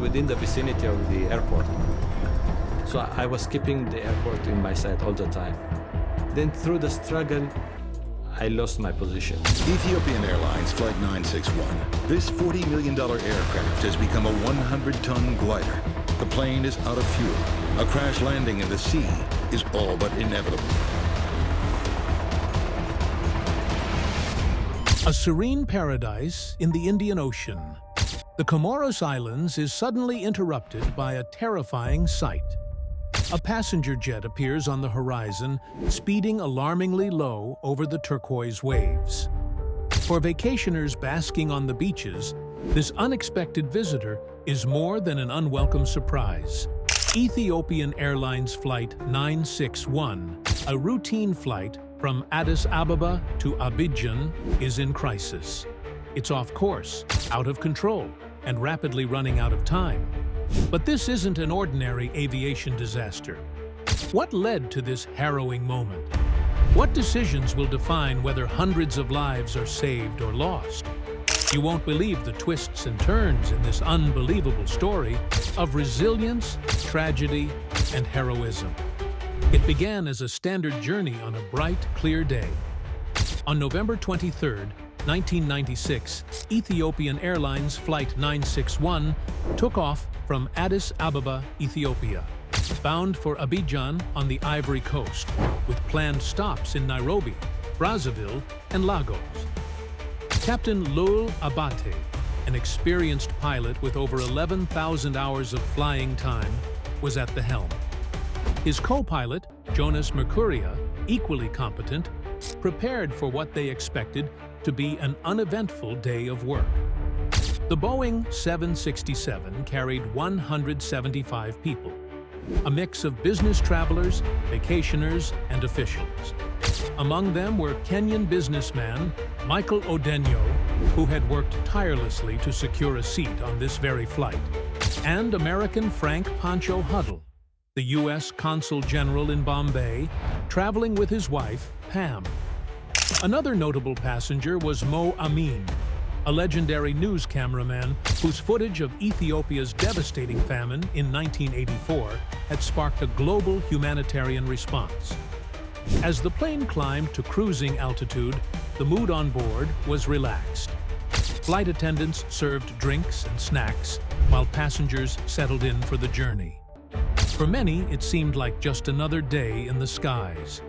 within the vicinity of the airport. So I was keeping the airport in my sight all the time. Then through the struggle, I lost my position. Ethiopian Airlines Flight 961. This $40 million aircraft has become a 100-ton glider. The plane is out of fuel. A crash landing in the sea is all but inevitable. A serene paradise in the Indian Ocean. The Comoros Islands is suddenly interrupted by a terrifying sight. A passenger jet appears on the horizon, speeding alarmingly low over the turquoise waves. For vacationers basking on the beaches, this unexpected visitor is more than an unwelcome surprise. Ethiopian Airlines Flight 961, a routine flight from Addis Ababa to Abidjan, is in crisis. It's off course, out of control, and rapidly running out of time. But this isn't an ordinary aviation disaster. What led to this harrowing moment? What decisions will define whether hundreds of lives are saved or lost? You won't believe the twists and turns in this unbelievable story of resilience, tragedy, and heroism. It began as a standard journey on a bright, clear day. On November 23, 1996, Ethiopian Airlines Flight 961 took off from Addis Ababa, Ethiopia, bound for Abidjan on the Ivory Coast, with planned stops in Nairobi, Brazzaville, and Lagos. Captain Abate, an experienced pilot with over 11,000 hours of flying time, was at the helm. His co-pilot, Jonas Mercuria, equally competent, prepared for what they expected to be an uneventful day of work. The Boeing 767 carried 175 people, a mix of business travelers, vacationers, and officials. Among them were Kenyan businessman Michael Odenyo, who had worked tirelessly to secure a seat on this very flight, and American Frank Pancho Huddle, the U.S. Consul General in Bombay, traveling with his wife, Pam. Another notable passenger was Mo Amin, a legendary news cameraman whose footage of Ethiopia's devastating famine in 1984 had sparked a global humanitarian response. As the plane climbed to cruising altitude, the mood on board was relaxed. Flight attendants served drinks and snacks, while passengers settled in for the journey. For many, it seemed like just another day in the skies.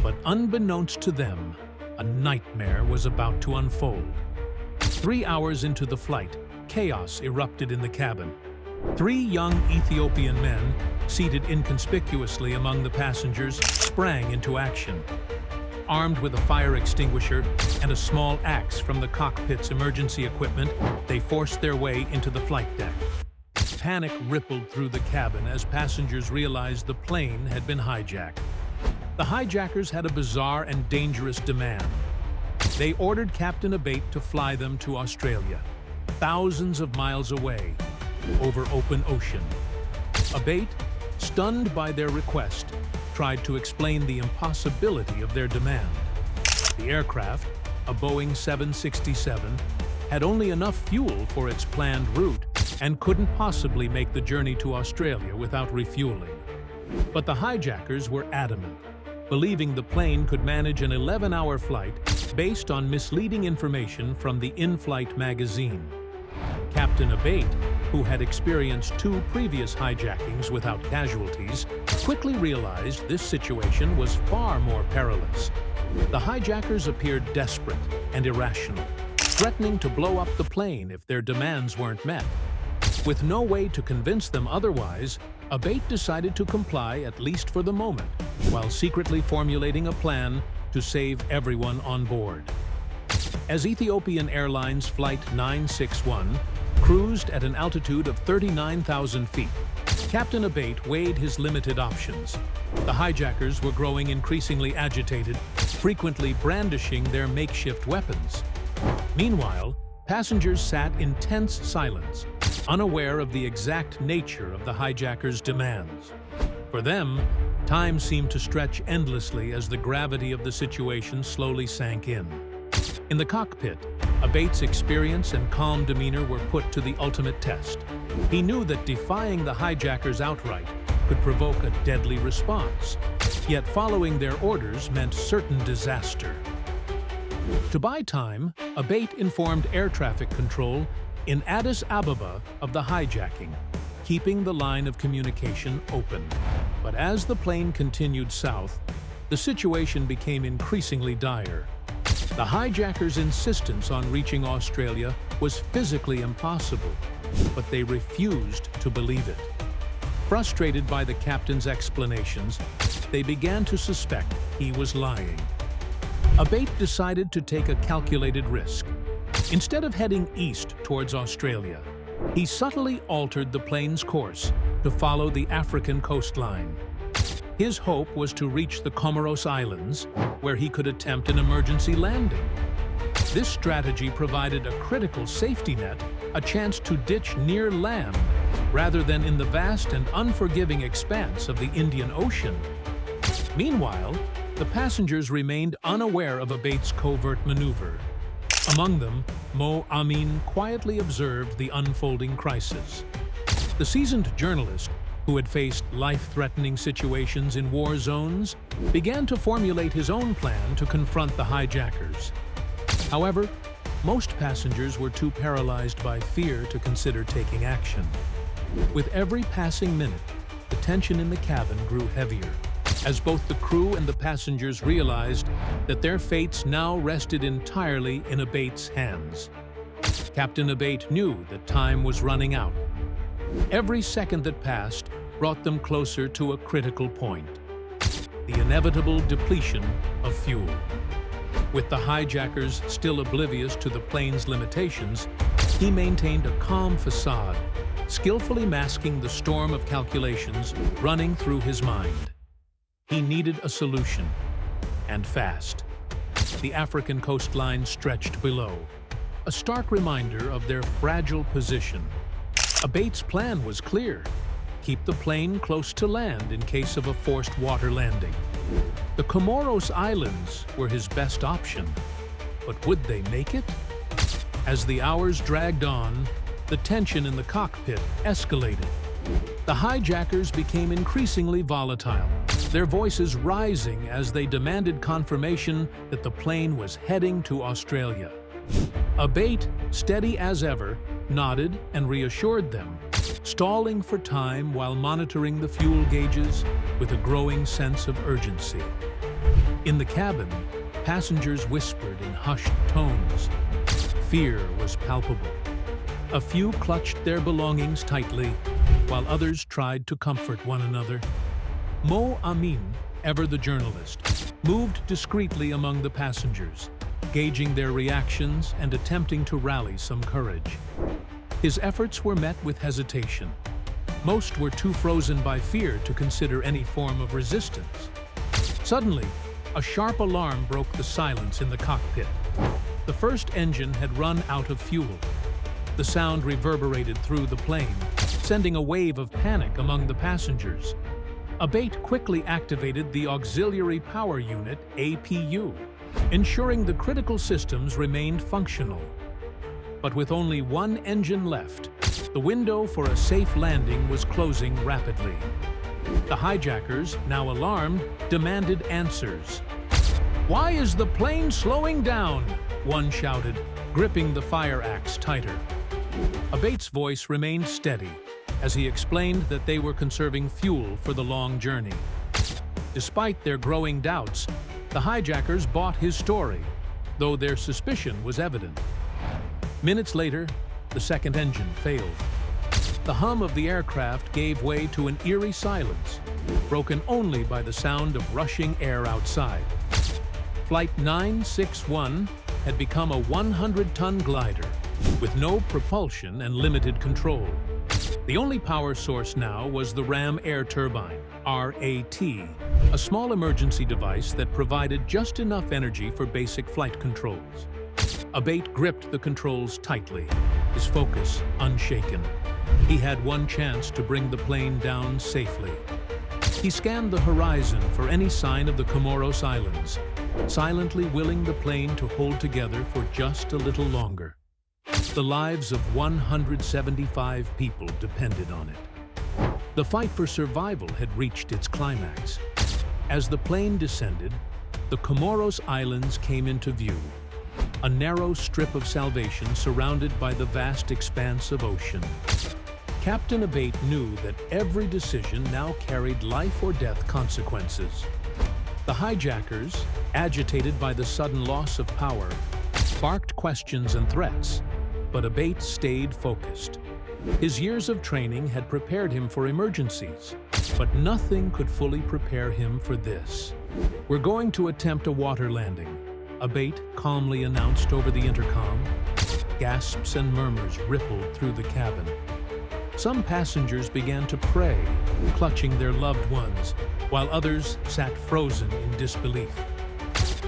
But unbeknownst to them, a nightmare was about to unfold. 3 hours into the flight, chaos erupted in the cabin. 3 young Ethiopian men, seated inconspicuously among the passengers, sprang into action. Armed with a fire extinguisher and a small axe from the cockpit's emergency equipment, they forced their way into the flight deck. Panic rippled through the cabin as passengers realized the plane had been hijacked. The hijackers had a bizarre and dangerous demand. They ordered Captain Abate to fly them to Australia, thousands of miles away, over open ocean. Abate, stunned by their request, tried to explain the impossibility of their demand. The aircraft, a Boeing 767, had only enough fuel for its planned route and couldn't possibly make the journey to Australia without refueling. But the hijackers were adamant, believing the plane could manage an 11-hour flight based on misleading information from the in-flight magazine. Captain Abate, who had experienced 2 previous hijackings without casualties, quickly realized this situation was far more perilous. The hijackers appeared desperate and irrational, threatening to blow up the plane if their demands weren't met. With no way to convince them otherwise, Abate decided to comply at least for the moment, while secretly formulating a plan to save everyone on board. As Ethiopian Airlines Flight 961 cruised at an altitude of 39,000 feet, Captain Abate weighed his limited options. The hijackers were growing increasingly agitated, frequently brandishing their makeshift weapons. Meanwhile, passengers sat in tense silence, unaware of the exact nature of the hijackers' demands. For them, time seemed to stretch endlessly as the gravity of the situation slowly sank in. In the cockpit, Abate's experience and calm demeanor were put to the ultimate test. He knew that defying the hijackers outright could provoke a deadly response, yet following their orders meant certain disaster. To buy time, Abate informed air traffic control in Addis Ababa of the hijacking, keeping the line of communication open. But as the plane continued south, the situation became increasingly dire. The hijackers' insistence on reaching Australia was physically impossible, but they refused to believe it. Frustrated by the captain's explanations, they began to suspect he was lying. Abate decided to take a calculated risk. Instead of heading east towards Australia, he subtly altered the plane's course to follow the African coastline. His hope was to reach the Comoros Islands, where he could attempt an emergency landing. This strategy provided a critical safety net, a chance to ditch near land, rather than in the vast and unforgiving expanse of the Indian Ocean. Meanwhile, the passengers remained unaware of Abate's covert maneuver. Among them, Mo Amin quietly observed the unfolding crisis. The seasoned journalist, who had faced life-threatening situations in war zones, began to formulate his own plan to confront the hijackers. However, most passengers were too paralyzed by fear to consider taking action. With every passing minute, the tension in the cabin grew heavier, as both the crew and the passengers realized that their fates now rested entirely in Abate's hands. Captain Abate knew that time was running out. Every second that passed brought them closer to a critical point: the inevitable depletion of fuel. With the hijackers still oblivious to the plane's limitations, he maintained a calm facade, skillfully masking the storm of calculations running through his mind. He needed a solution, and fast. The African coastline stretched below, a stark reminder of their fragile position. Abate's plan was clear: keep the plane close to land in case of a forced water landing. The Comoros Islands were his best option, but would they make it? As the hours dragged on, the tension in the cockpit escalated. The hijackers became increasingly volatile, their voices rising as they demanded confirmation that the plane was heading to Australia. Abate, steady as ever, nodded and reassured them, stalling for time while monitoring the fuel gauges with a growing sense of urgency. In the cabin, passengers whispered in hushed tones. Fear was palpable. A few clutched their belongings tightly, while others tried to comfort one another. Mo Amin, ever the journalist, moved discreetly among the passengers, gauging their reactions and attempting to rally some courage. His efforts were met with hesitation. Most were too frozen by fear to consider any form of resistance. Suddenly, a sharp alarm broke the silence in the cockpit. The first engine had run out of fuel. The sound reverberated through the plane, sending a wave of panic among the passengers. Abate quickly activated the Auxiliary Power Unit, APU, ensuring the critical systems remained functional. But with only one engine left, the window for a safe landing was closing rapidly. The hijackers, now alarmed, demanded answers. "Why is the plane slowing down?" one shouted, gripping the fire axe tighter. Abate's voice remained steady as he explained that they were conserving fuel for the long journey. Despite their growing doubts, the hijackers bought his story, though their suspicion was evident. Minutes later, the second engine failed. The hum of the aircraft gave way to an eerie silence, broken only by the sound of rushing air outside. Flight 961 had become a 100-ton glider, with no propulsion and limited control. The only power source now was the Ram air turbine, RAT, a small emergency device that provided just enough energy for basic flight controls. Abate gripped the controls tightly, his focus unshaken. He had one chance to bring the plane down safely. He scanned the horizon for any sign of the Comoros Islands, silently willing the plane to hold together for just a little longer. The lives of 175 people depended on it. The fight for survival had reached its climax. As the plane descended, the Comoros Islands came into view, a narrow strip of salvation surrounded by the vast expanse of ocean. Captain Abate knew that every decision now carried life or death consequences. The hijackers, agitated by the sudden loss of power, sparked questions and threats, but Abate stayed focused. His years of training had prepared him for emergencies, but nothing could fully prepare him for this. "We're going to attempt a water landing," Abate calmly announced over the intercom. Gasps and murmurs rippled through the cabin. Some passengers began to pray, clutching their loved ones, while others sat frozen in disbelief.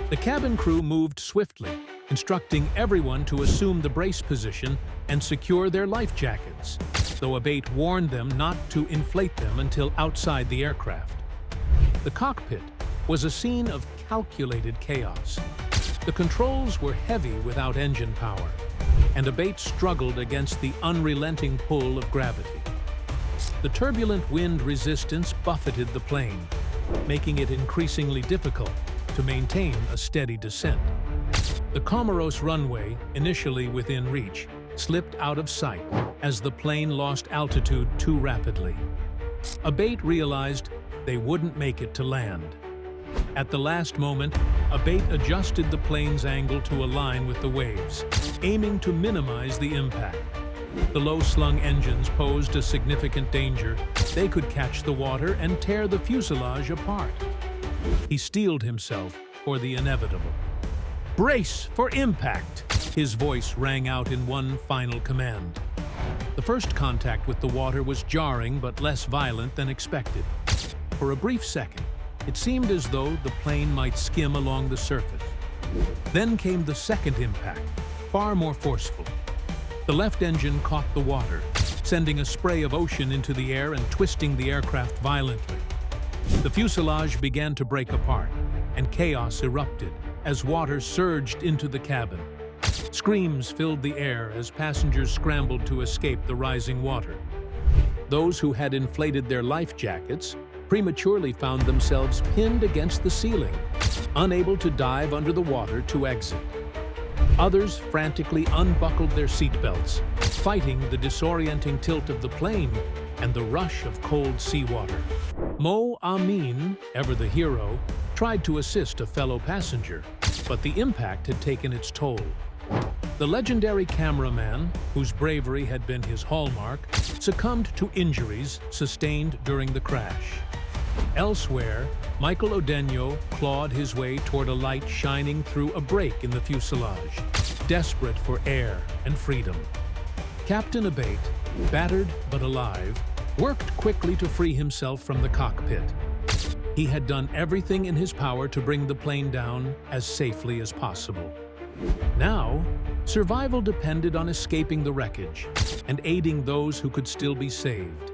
The cabin crew moved swiftly, instructing everyone to assume the brace position and secure their life jackets, though Abate warned them not to inflate them until outside the aircraft. The cockpit was a scene of calculated chaos. The controls were heavy without engine power, and Abate struggled against the unrelenting pull of gravity. The turbulent wind resistance buffeted the plane, making it increasingly difficult to maintain a steady descent. The Comoros runway, initially within reach, slipped out of sight as the plane lost altitude too rapidly. Abate realized they wouldn't make it to land. At the last moment, Abate adjusted the plane's angle to align with the waves, aiming to minimize the impact. The low-slung engines posed a significant danger. They could catch the water and tear the fuselage apart. He steeled himself for the inevitable. "Brace for impact!" His voice rang out in one final command. The first contact with the water was jarring but less violent than expected. For a brief second, it seemed as though the plane might skim along the surface. Then came the second impact, far more forceful. The left engine caught the water, sending a spray of ocean into the air and twisting the aircraft violently. The fuselage began to break apart, and chaos erupted as water surged into the cabin. Screams filled the air as passengers scrambled to escape the rising water. Those who had inflated their life jackets prematurely found themselves pinned against the ceiling, unable to dive under the water to exit. Others frantically unbuckled their seatbelts, fighting the disorienting tilt of the plane and the rush of cold seawater. Mo Amin, ever the hero, tried to assist a fellow passenger, but the impact had taken its toll. The legendary cameraman, whose bravery had been his hallmark, succumbed to injuries sustained during the crash. Elsewhere, Michael Odenyo clawed his way toward a light shining through a break in the fuselage, desperate for air and freedom. Captain Abate, battered but alive, worked quickly to free himself from the cockpit. He had done everything in his power to bring the plane down as safely as possible. Now, survival depended on escaping the wreckage and aiding those who could still be saved.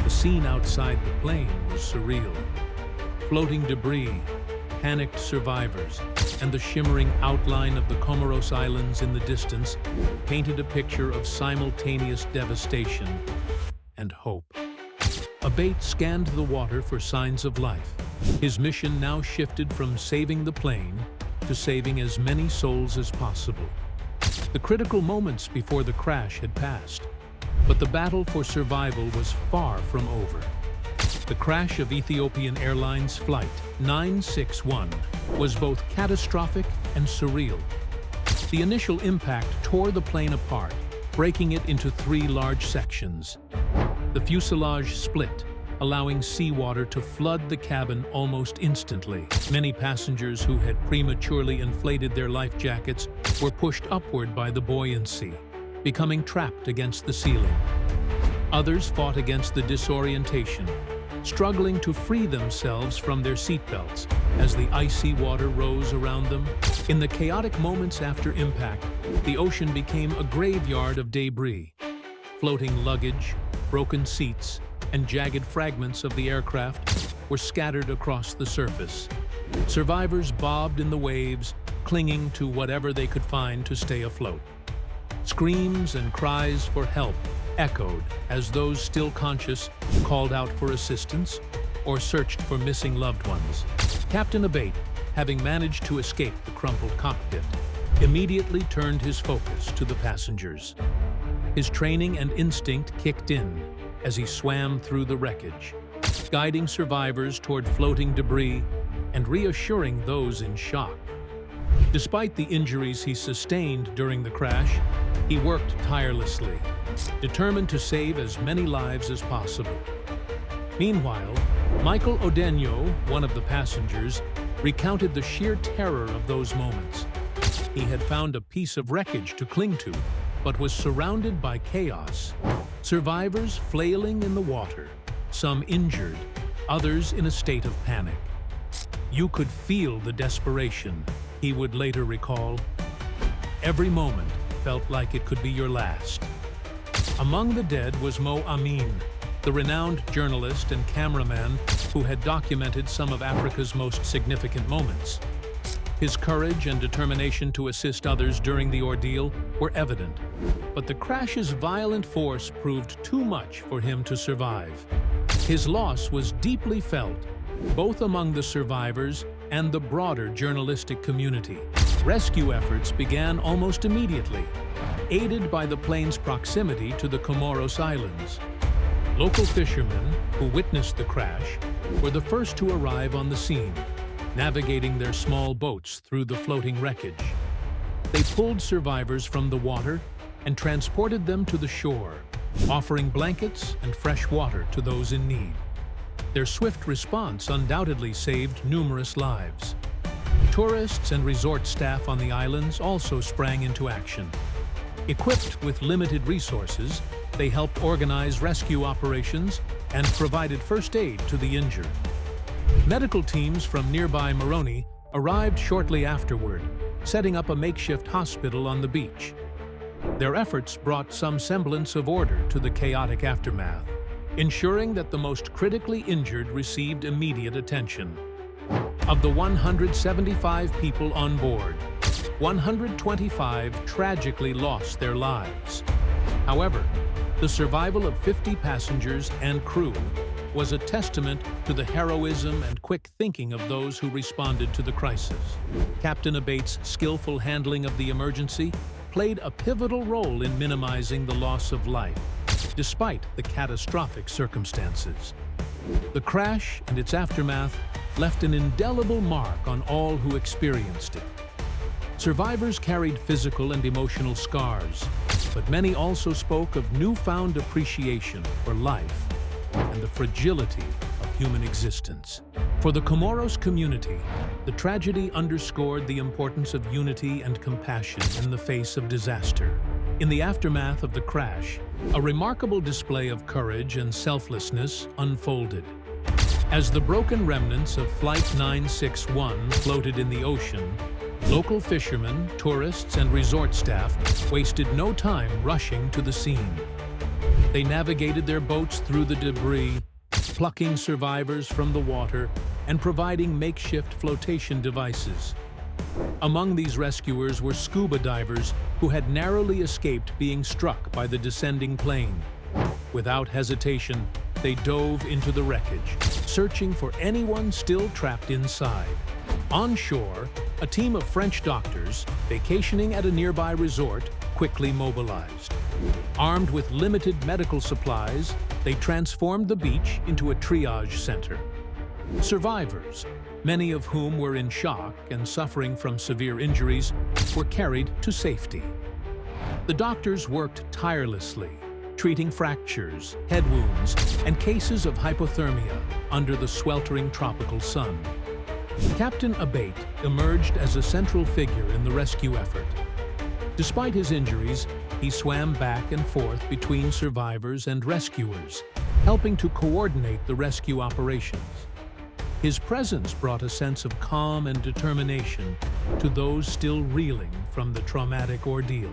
The scene outside the plane was surreal. Floating debris, panicked survivors, and the shimmering outline of the Comoros Islands in the distance painted a picture of simultaneous devastation and hope. Abate scanned the water for signs of life. His mission now shifted from saving the plane to saving as many souls as possible. The critical moments before the crash had passed, but the battle for survival was far from over. The crash of Ethiopian Airlines Flight 961 was both catastrophic and surreal. The initial impact tore the plane apart, breaking it into three large sections. The fuselage split, allowing seawater to flood the cabin almost instantly. Many passengers who had prematurely inflated their life jackets were pushed upward by the buoyancy, becoming trapped against the ceiling. Others fought against the disorientation, struggling to free themselves from their seatbelts as the icy water rose around them. In the chaotic moments after impact, the ocean became a graveyard of debris. Floating luggage, broken seats, and jagged fragments of the aircraft were scattered across the surface. Survivors bobbed in the waves, clinging to whatever they could find to stay afloat. Screams and cries for help echoed as those still conscious called out for assistance or searched for missing loved ones. Captain Abate, having managed to escape the crumpled cockpit, immediately turned his focus to the passengers. His training and instinct kicked in as he swam through the wreckage, guiding survivors toward floating debris and reassuring those in shock. Despite the injuries he sustained during the crash, he worked tirelessly, determined to save as many lives as possible. Meanwhile, Michael Odenyo, one of the passengers, recounted the sheer terror of those moments. He had found a piece of wreckage to cling to, but was surrounded by chaos. Survivors flailing in the water, some injured, others in a state of panic. You could feel the desperation, he would later recall. Every moment felt like it could be your last. Among the dead was Mo Amin, the renowned journalist and cameraman who had documented some of Africa's most significant moments. His courage and determination to assist others during the ordeal were evident, but the crash's violent force proved too much for him to survive. His loss was deeply felt, both among the survivors and the broader journalistic community. Rescue efforts began almost immediately, aided by the plane's proximity to the Comoros Islands. Local fishermen who witnessed the crash were the first to arrive on the scene, navigating their small boats through the floating wreckage. They pulled survivors from the water and transported them to the shore, offering blankets and fresh water to those in need. Their swift response undoubtedly saved numerous lives. Tourists and resort staff on the islands also sprang into action. Equipped with limited resources, they helped organize rescue operations and provided first aid to the injured. Medical teams from nearby Moroni arrived shortly afterward, setting up a makeshift hospital on the beach. Their efforts brought some semblance of order to the chaotic aftermath, ensuring that the most critically injured received immediate attention. Of the 175 people on board, 125 tragically lost their lives. However, the survival of 50 passengers and crew was a testament to the heroism and quick thinking of those who responded to the crisis. Captain Abate's skillful handling of the emergency played a pivotal role in minimizing the loss of life, despite the catastrophic circumstances. The crash and its aftermath left an indelible mark on all who experienced it. Survivors carried physical and emotional scars, but many also spoke of newfound appreciation for life and the fragility of human existence. For the Comoros community, the tragedy underscored the importance of unity and compassion in the face of disaster. In the aftermath of the crash, a remarkable display of courage and selflessness unfolded. As the broken remnants of Flight 961 floated in the ocean, local fishermen, tourists, and resort staff wasted no time rushing to the scene. They navigated their boats through the debris, plucking survivors from the water and providing makeshift flotation devices. Among these rescuers were scuba divers who had narrowly escaped being struck by the descending plane. Without hesitation, they dove into the wreckage, searching for anyone still trapped inside. On shore, a team of French doctors, vacationing at a nearby resort, quickly mobilized. Armed with limited medical supplies, they transformed the beach into a triage center. Survivors, many of whom were in shock and suffering from severe injuries, were carried to safety. The doctors worked tirelessly, treating fractures, head wounds, and cases of hypothermia under the sweltering tropical sun. Captain Abate emerged as a central figure in the rescue effort. Despite his injuries, he swam back and forth between survivors and rescuers, helping to coordinate the rescue operations. His presence brought a sense of calm and determination to those still reeling from the traumatic ordeal.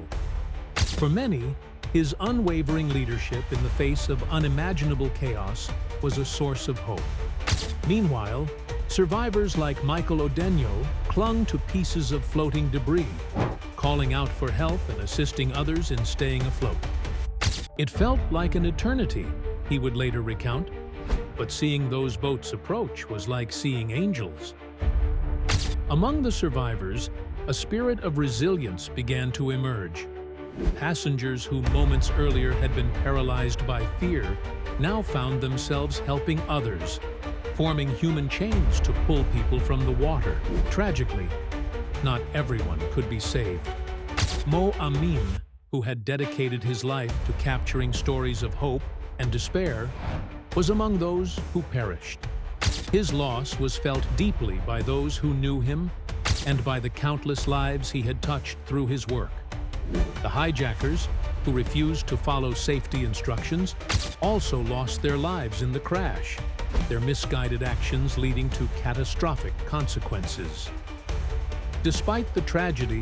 For many, his unwavering leadership in the face of unimaginable chaos was a source of hope. Meanwhile, survivors like Michael Odenyo clung to pieces of floating debris, calling out for help and assisting others in staying afloat. It felt like an eternity, he would later recount, but seeing those boats approach was like seeing angels. Among the survivors, a spirit of resilience began to emerge. Passengers who moments earlier had been paralyzed by fear now found themselves helping others, forming human chains to pull people from the water. Tragically, not everyone could be saved. Mo Amin, who had dedicated his life to capturing stories of hope and despair, was among those who perished. His loss was felt deeply by those who knew him and by the countless lives he had touched through his work. The hijackers, who refused to follow safety instructions, also lost their lives in the crash, their misguided actions leading to catastrophic consequences. Despite the tragedy,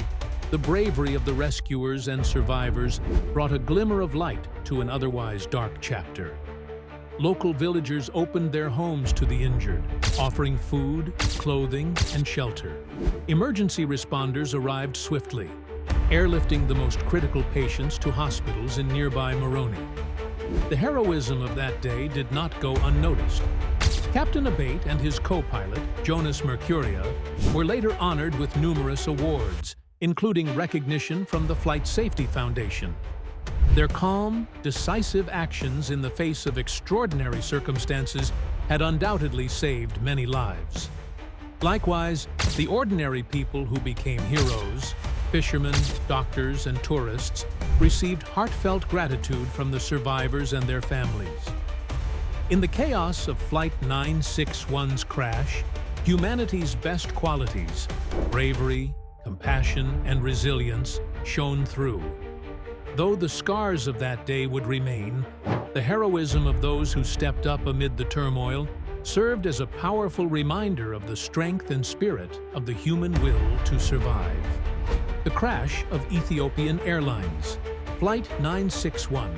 the bravery of the rescuers and survivors brought a glimmer of light to an otherwise dark chapter. Local villagers opened their homes to the injured, offering food, clothing, and shelter. Emergency responders arrived swiftly, airlifting the most critical patients to hospitals in nearby Moroni. The heroism of that day did not go unnoticed. Captain Abate and his co-pilot, Jonas Mercuria, were later honored with numerous awards, including recognition from the Flight Safety Foundation. Their calm, decisive actions in the face of extraordinary circumstances had undoubtedly saved many lives. Likewise, the ordinary people who became heroes, fishermen, doctors, and tourists, received heartfelt gratitude from the survivors and their families. In the chaos of Flight 961's crash, humanity's best qualities, bravery, compassion, and resilience, shone through. Though the scars of that day would remain, the heroism of those who stepped up amid the turmoil served as a powerful reminder of the strength and spirit of the human will to survive. The crash of Ethiopian Airlines Flight 961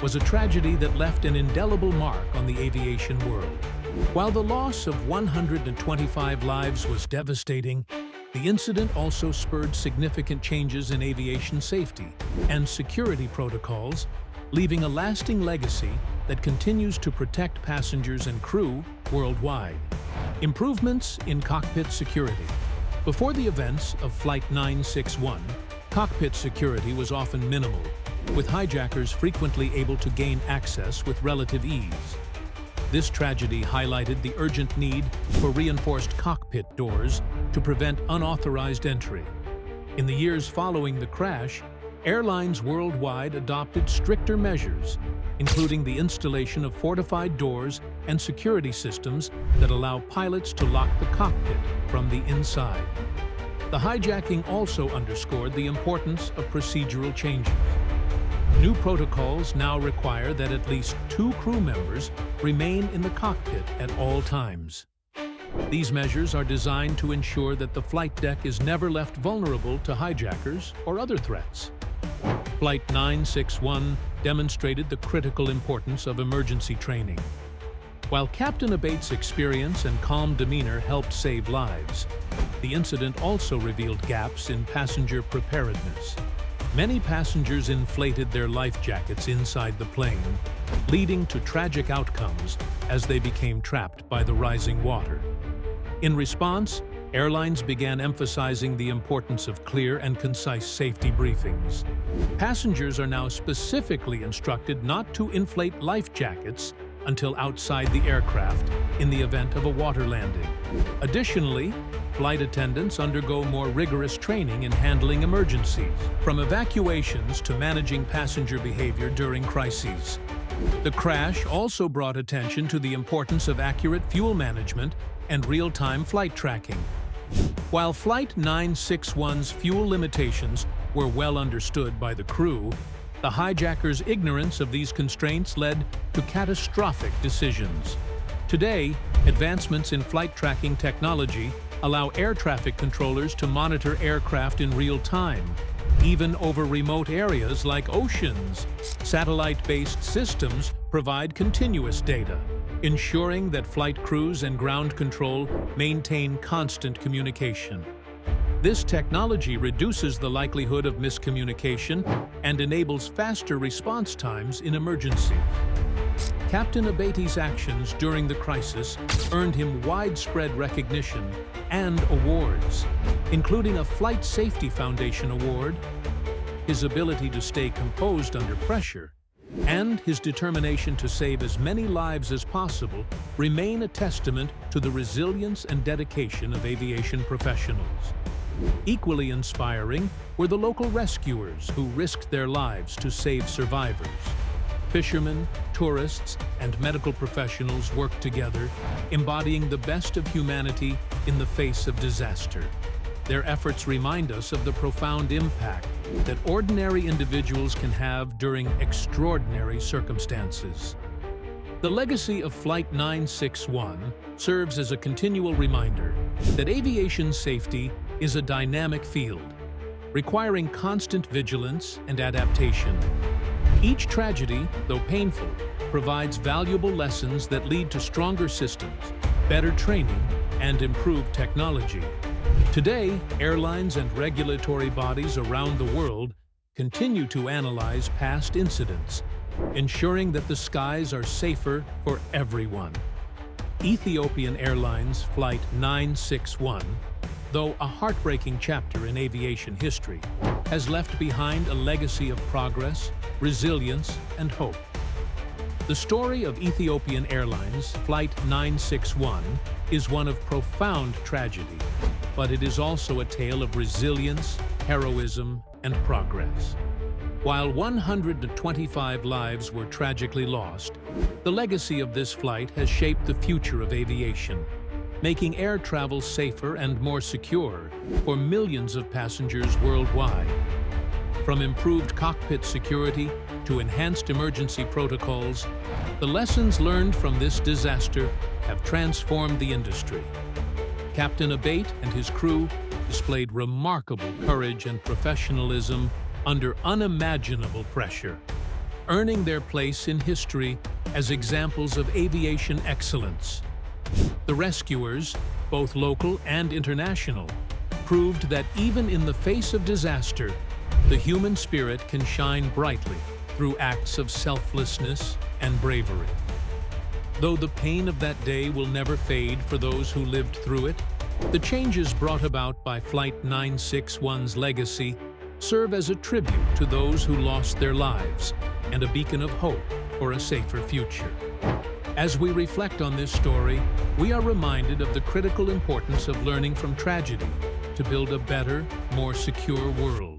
was a tragedy that left an indelible mark on the aviation world. While the loss of 125 lives was devastating, the incident also spurred significant changes in aviation safety and security protocols, leaving a lasting legacy that continues to protect passengers and crew worldwide. Improvements in cockpit security. Before the events of Flight 961, cockpit security was often minimal, with hijackers frequently able to gain access with relative ease. This tragedy highlighted the urgent need for reinforced cockpit doors to prevent unauthorized entry. In the years following the crash, airlines worldwide adopted stricter measures, including the installation of fortified doors and security systems that allow pilots to lock the cockpit from the inside. The hijacking also underscored the importance of procedural changes. New protocols now require that at least 2 crew members remain in the cockpit at all times. These measures are designed to ensure that the flight deck is never left vulnerable to hijackers or other threats. Flight 961 demonstrated the critical importance of emergency training. While Captain Abate's experience and calm demeanor helped save lives, the incident also revealed gaps in passenger preparedness. Many passengers inflated their life jackets inside the plane, leading to tragic outcomes as they became trapped by the rising water. In response, airlines began emphasizing the importance of clear and concise safety briefings. Passengers are now specifically instructed not to inflate life jackets until outside the aircraft in the event of a water landing. Additionally, flight attendants undergo more rigorous training in handling emergencies, from evacuations to managing passenger behavior during crises. The crash also brought attention to the importance of accurate fuel management and real-time flight tracking. While Flight 961's fuel limitations were well understood by the crew, the hijackers' ignorance of these constraints led to catastrophic decisions. Today, advancements in flight tracking technology allow air traffic controllers to monitor aircraft in real time, even over remote areas like oceans. Satellite-based systems provide continuous data, ensuring that flight crews and ground control maintain constant communication. This technology reduces the likelihood of miscommunication and enables faster response times in emergencies. Captain Abate's actions during the crisis earned him widespread recognition and awards, including a Flight Safety Foundation award. His ability to stay composed under pressure and his determination to save as many lives as possible remain a testament to the resilience and dedication of aviation professionals. Equally inspiring were the local rescuers who risked their lives to save survivors. Fishermen, tourists, and medical professionals worked together, embodying the best of humanity in the face of disaster. Their efforts remind us of the profound impact that ordinary individuals can have during extraordinary circumstances. The legacy of Flight 961 serves as a continual reminder that aviation safety is a dynamic field, requiring constant vigilance and adaptation. Each tragedy, though painful, provides valuable lessons that lead to stronger systems, better training, and improved technology. Today, airlines and regulatory bodies around the world continue to analyze past incidents, ensuring that the skies are safer for everyone. Ethiopian Airlines Flight 961, though a heartbreaking chapter in aviation history, has left behind a legacy of progress, resilience, and hope. The story of Ethiopian Airlines Flight 961 is one of profound tragedy, but it is also a tale of resilience, heroism, and progress. While 125 lives were tragically lost, the legacy of this flight has shaped the future of aviation, making air travel safer and more secure for millions of passengers worldwide. From improved cockpit security to enhanced emergency protocols, the lessons learned from this disaster have transformed the industry. Captain Abate and his crew displayed remarkable courage and professionalism under unimaginable pressure, earning their place in history as examples of aviation excellence. The rescuers, both local and international, proved that even in the face of disaster, the human spirit can shine brightly through acts of selflessness and bravery. Though the pain of that day will never fade for those who lived through it, the changes brought about by Flight 961's legacy serve as a tribute to those who lost their lives and a beacon of hope for a safer future. As we reflect on this story, we are reminded of the critical importance of learning from tragedy to build a better, more secure world.